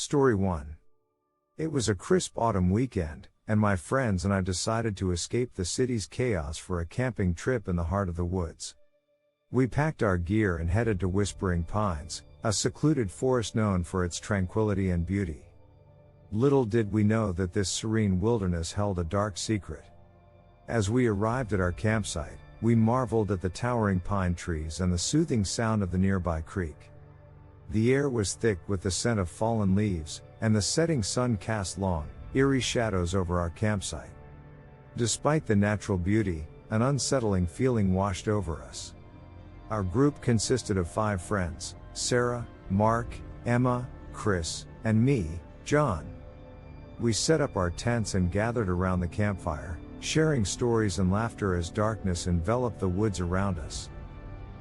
Story 1. It was a crisp autumn weekend, and my friends and I decided to escape the city's chaos for a camping trip in the heart of the woods. We packed our gear and headed to Whispering Pines, a secluded forest known for its tranquility and beauty. Little did we know that this serene wilderness held a dark secret. As we arrived at our campsite, we marveled at the towering pine trees and the soothing sound of the nearby creek. The air was thick with the scent of fallen leaves, and the setting sun cast long, eerie shadows over our campsite. Despite the natural beauty, an unsettling feeling washed over us. Our group consisted of 5 friends: Sarah, Mark, Emma, Chris, and me, John. We set up our tents and gathered around the campfire, sharing stories and laughter as darkness enveloped the woods around us.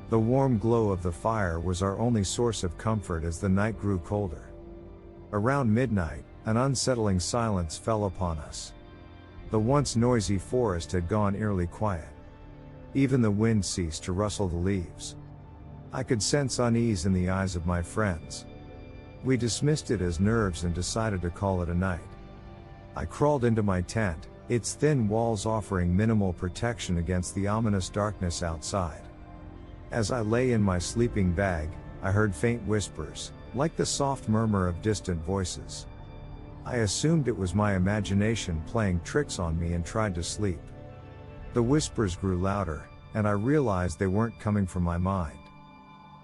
The warm glow of the fire was our only source of comfort as the night grew colder. Around midnight, an unsettling silence fell upon us. The once noisy forest had gone eerily quiet. Even the wind ceased to rustle the leaves. I could sense unease in the eyes of my friends. We dismissed it as nerves and decided to call it a night. I crawled into my tent, its thin walls offering minimal protection against the ominous darkness outside. As I lay in my sleeping bag, I heard faint whispers, like the soft murmur of distant voices. I assumed it was my imagination playing tricks on me and tried to sleep. The whispers grew louder, and I realized they weren't coming from my mind.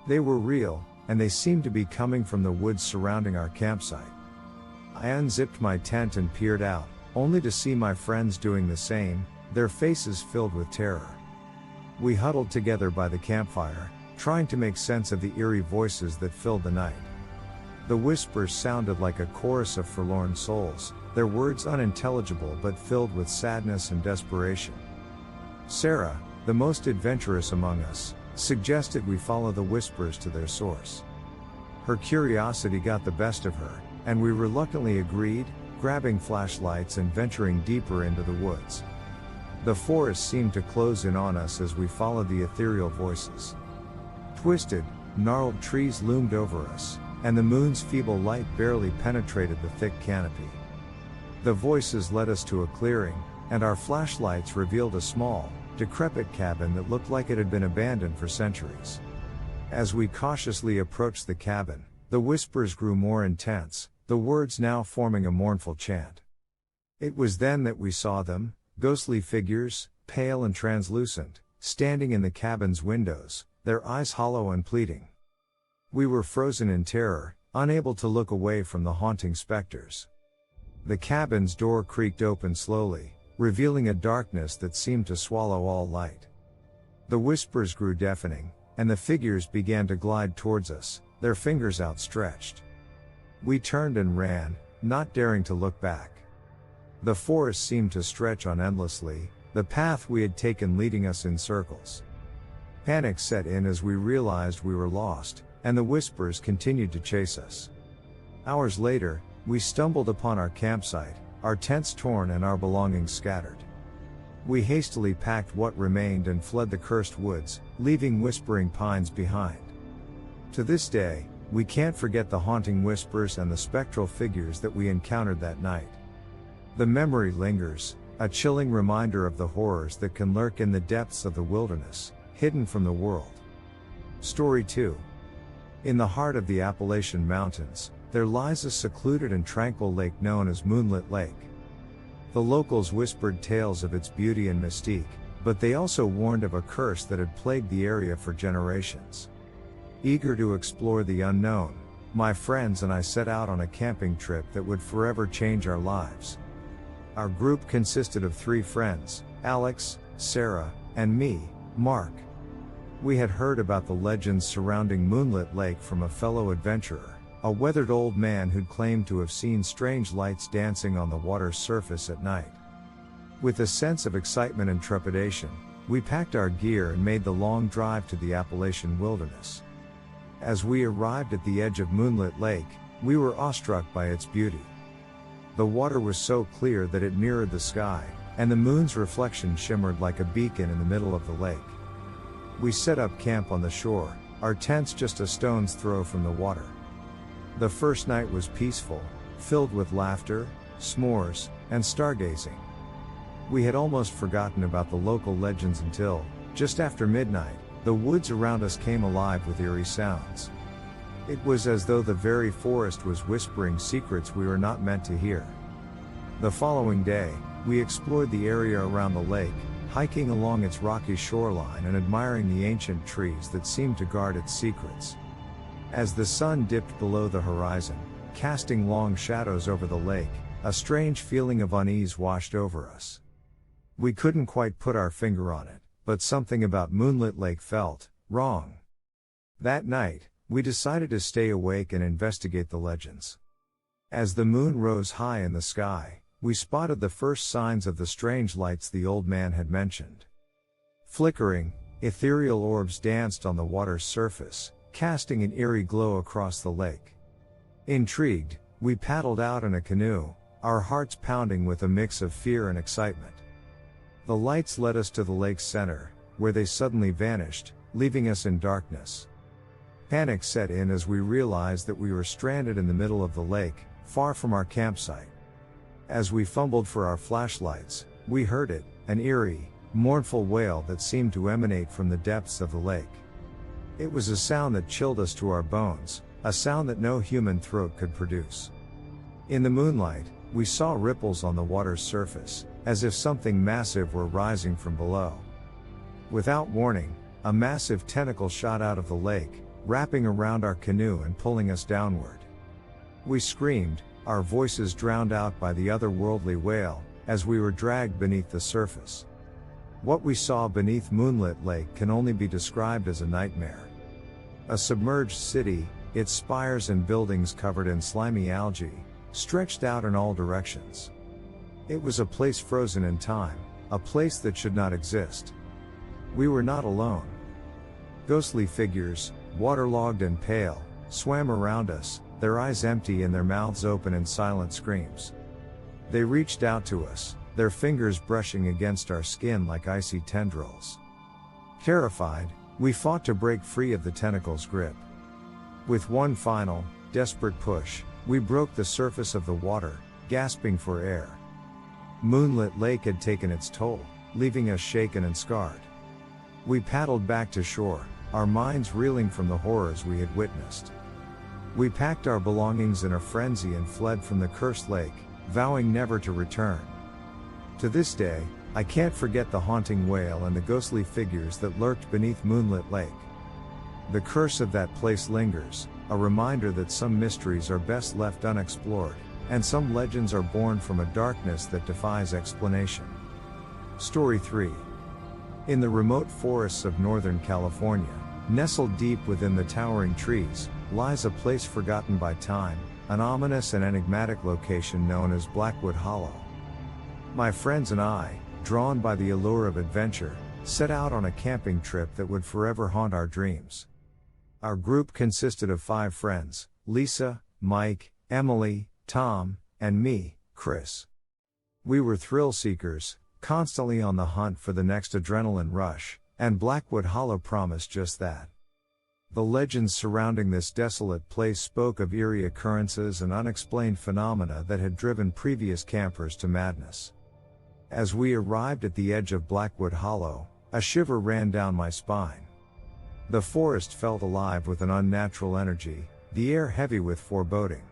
They were real, and they seemed to be coming from the woods surrounding our campsite. I unzipped my tent and peered out, only to see my friends doing the same, their faces filled with terror. We huddled together by the campfire, trying to make sense of the eerie voices that filled the night. The whispers sounded like a chorus of forlorn souls, their words unintelligible but filled with sadness and desperation. Sarah, the most adventurous among us, suggested we follow the whispers to their source. Her curiosity got the best of her, and we reluctantly agreed, grabbing flashlights and venturing deeper into the woods. The forest seemed to close in on us as we followed the ethereal voices. Twisted, gnarled trees loomed over us, and the moon's feeble light barely penetrated the thick canopy. The voices led us to a clearing, and our flashlights revealed a small, decrepit cabin that looked like it had been abandoned for centuries. As we cautiously approached the cabin, the whispers grew more intense, the words now forming a mournful chant. It was then that we saw them, ghostly figures, pale and translucent, standing in the cabin's windows, their eyes hollow and pleading. We were frozen in terror, unable to look away from the haunting specters. The cabin's door creaked open slowly, revealing a darkness that seemed to swallow all light. The whispers grew deafening, and the figures began to glide towards us, their fingers outstretched. We turned and ran, not daring to look back. The forest seemed to stretch on endlessly, the path we had taken leading us in circles. Panic set in as we realized we were lost, and the whispers continued to chase us. Hours later, we stumbled upon our campsite, our tents torn and our belongings scattered. We hastily packed what remained and fled the cursed woods, leaving Whispering Pines behind. To this day, we can't forget the haunting whispers and the spectral figures that we encountered that night. The memory lingers, a chilling reminder of the horrors that can lurk in the depths of the wilderness, hidden from the world. Story 2. In the heart of the Appalachian Mountains, there lies a secluded and tranquil lake known as Moonlit Lake. The locals whispered tales of its beauty and mystique, but they also warned of a curse that had plagued the area for generations. Eager to explore the unknown, my friends and I set out on a camping trip that would forever change our lives. Our group consisted of 3 friends, Alex, Sarah, and me, Mark. We had heard about the legends surrounding Moonlit Lake from a fellow adventurer, a weathered old man who'd claimed to have seen strange lights dancing on the water's surface at night. With a sense of excitement and trepidation, we packed our gear and made the long drive to the Appalachian wilderness. As we arrived at the edge of Moonlit Lake, we were awestruck by its beauty. The water was so clear that it mirrored the sky, and the moon's reflection shimmered like a beacon in the middle of the lake. We set up camp on the shore, our tents just a stone's throw from the water. The first night was peaceful, filled with laughter, s'mores, and stargazing. We had almost forgotten about the local legends until, just after midnight, the woods around us came alive with eerie sounds. It was as though the very forest was whispering secrets we were not meant to hear. The following day, we explored the area around the lake, hiking along its rocky shoreline and admiring the ancient trees that seemed to guard its secrets. As the sun dipped below the horizon, casting long shadows over the lake, a strange feeling of unease washed over us. We couldn't quite put our finger on it, but something about Moonlit Lake felt wrong. That night, we decided to stay awake and investigate the legends. As the moon rose high in the sky, we spotted the first signs of the strange lights the old man had mentioned. Flickering, ethereal orbs danced on the water's surface, casting an eerie glow across the lake. Intrigued, we paddled out in a canoe, our hearts pounding with a mix of fear and excitement. The lights led us to the lake's center, where they suddenly vanished, leaving us in darkness. Panic set in as we realized that we were stranded in the middle of the lake, far from our campsite. As we fumbled for our flashlights, we heard it, an eerie, mournful wail that seemed to emanate from the depths of the lake. It was a sound that chilled us to our bones, a sound that no human throat could produce. In the moonlight, we saw ripples on the water's surface, as if something massive were rising from below. Without warning, a massive tentacle shot out of the lake, wrapping around our canoe and pulling us downward. We screamed, our voices drowned out by the otherworldly wail, as we were dragged beneath the surface. What we saw beneath Moonlit Lake can only be described as a nightmare. A submerged city, its spires and buildings covered in slimy algae, stretched out in all directions. It was a place frozen in time, a place that should not exist. We were not alone. Ghostly figures, waterlogged and pale, swam around us, their eyes empty and their mouths open in silent screams. They reached out to us, their fingers brushing against our skin like icy tendrils. Terrified, we fought to break free of the tentacle's grip. With one final, desperate push, we broke the surface of the water, gasping for air. Moonlit Lake had taken its toll, leaving us shaken and scarred. We paddled back to shore, our minds reeling from the horrors we had witnessed. We packed our belongings in a frenzy and fled from the cursed lake, vowing never to return. To this day, I can't forget the haunting wail and the ghostly figures that lurked beneath Moonlit Lake. The curse of that place lingers, a reminder that some mysteries are best left unexplored, and some legends are born from a darkness that defies explanation. Story 3. In the remote forests of Northern California, nestled deep within the towering trees, lies a place forgotten by time, an ominous and enigmatic location known as Blackwood Hollow. My friends and I, drawn by the allure of adventure, set out on a camping trip that would forever haunt our dreams. Our group consisted of 5 friends, Lisa, Mike, Emily, Tom, and me, Chris. We were thrill seekers, constantly on the hunt for the next adrenaline rush, and Blackwood Hollow promised just that. The legends surrounding this desolate place spoke of eerie occurrences and unexplained phenomena that had driven previous campers to madness. As we arrived at the edge of Blackwood Hollow, a shiver ran down my spine. The forest felt alive with an unnatural energy, the air heavy with foreboding.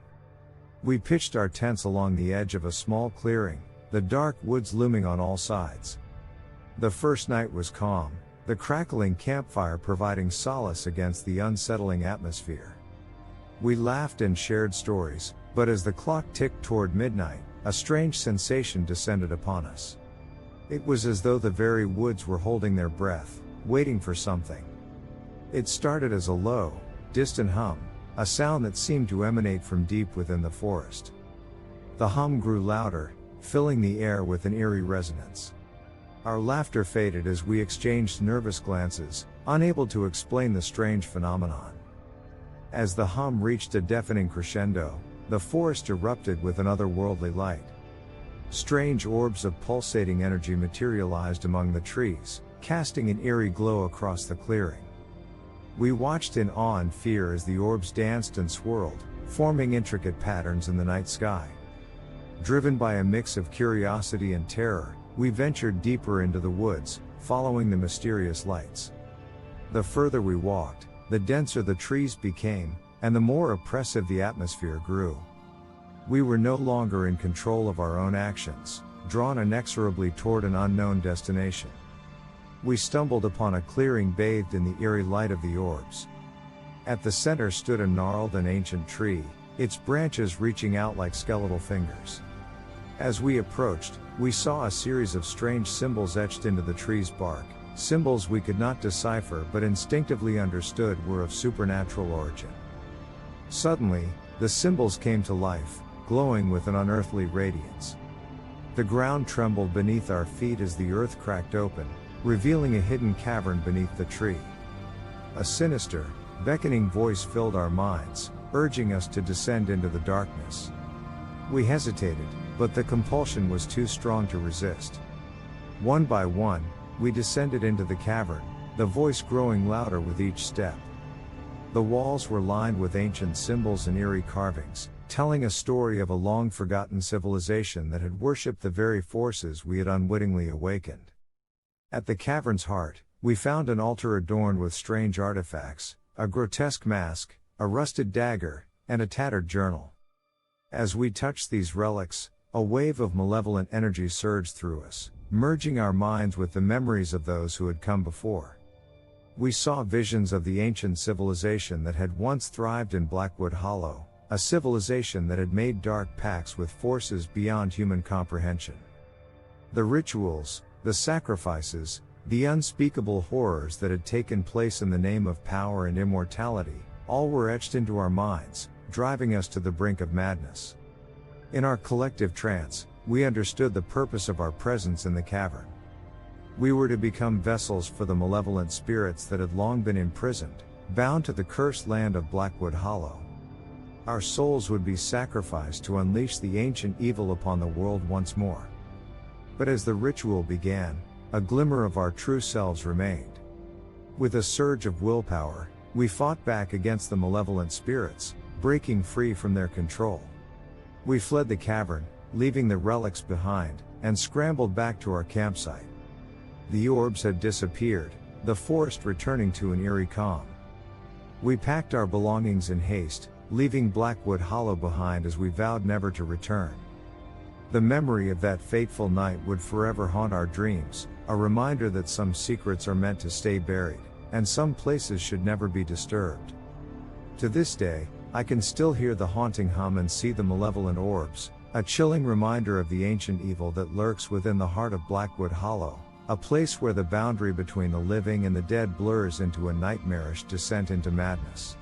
We pitched our tents along the edge of a small clearing, the dark woods looming on all sides. The first night was calm, the crackling campfire providing solace against the unsettling atmosphere. We laughed and shared stories, but as the clock ticked toward midnight, a strange sensation descended upon us. It was as though the very woods were holding their breath, waiting for something. It started as a low, distant hum, a sound that seemed to emanate from deep within the forest. The hum grew louder, filling the air with an eerie resonance. Our laughter faded as we exchanged nervous glances, unable to explain the strange phenomenon. As the hum reached a deafening crescendo, the forest erupted with an otherworldly light. Strange orbs of pulsating energy materialized among the trees, casting an eerie glow across the clearing. We watched in awe and fear as the orbs danced and swirled, forming intricate patterns in the night sky. Driven by a mix of curiosity and terror, we ventured deeper into the woods, following the mysterious lights. The further we walked, the denser the trees became, and the more oppressive the atmosphere grew. We were no longer in control of our own actions, drawn inexorably toward an unknown destination. We stumbled upon a clearing bathed in the eerie light of the orbs. At the center stood a gnarled and ancient tree, its branches reaching out like skeletal fingers. As we approached, we saw a series of strange symbols etched into the tree's bark, symbols we could not decipher but instinctively understood were of supernatural origin. Suddenly, the symbols came to life, glowing with an unearthly radiance. The ground trembled beneath our feet as the earth cracked open, revealing a hidden cavern beneath the tree. A sinister, beckoning voice filled our minds, urging us to descend into the darkness. We hesitated, but the compulsion was too strong to resist. One by one, we descended into the cavern, the voice growing louder with each step. The walls were lined with ancient symbols and eerie carvings, telling a story of a long-forgotten civilization that had worshipped the very forces we had unwittingly awakened. At the cavern's heart, we found an altar adorned with strange artifacts, a grotesque mask, a rusted dagger, and a tattered journal. As we touched these relics, a wave of malevolent energy surged through us, merging our minds with the memories of those who had come before. We saw visions of the ancient civilization that had once thrived in Blackwood Hollow, a civilization that had made dark pacts with forces beyond human comprehension. The rituals, the sacrifices, the unspeakable horrors that had taken place in the name of power and immortality, all were etched into our minds, driving us to the brink of madness. In our collective trance, we understood the purpose of our presence in the cavern. We were to become vessels for the malevolent spirits that had long been imprisoned, bound to the cursed land of Blackwood Hollow. Our souls would be sacrificed to unleash the ancient evil upon the world once more. But as the ritual began, a glimmer of our true selves remained. With a surge of willpower, we fought back against the malevolent spirits, breaking free from their control. We fled the cavern, leaving the relics behind, and scrambled back to our campsite. The orbs had disappeared, the forest returning to an eerie calm. We packed our belongings in haste, leaving Blackwood Hollow behind as we vowed never to return. The memory of that fateful night would forever haunt our dreams, a reminder that some secrets are meant to stay buried, and some places should never be disturbed. To this day, I can still hear the haunting hum and see the malevolent orbs, a chilling reminder of the ancient evil that lurks within the heart of Blackwood Hollow, a place where the boundary between the living and the dead blurs into a nightmarish descent into madness.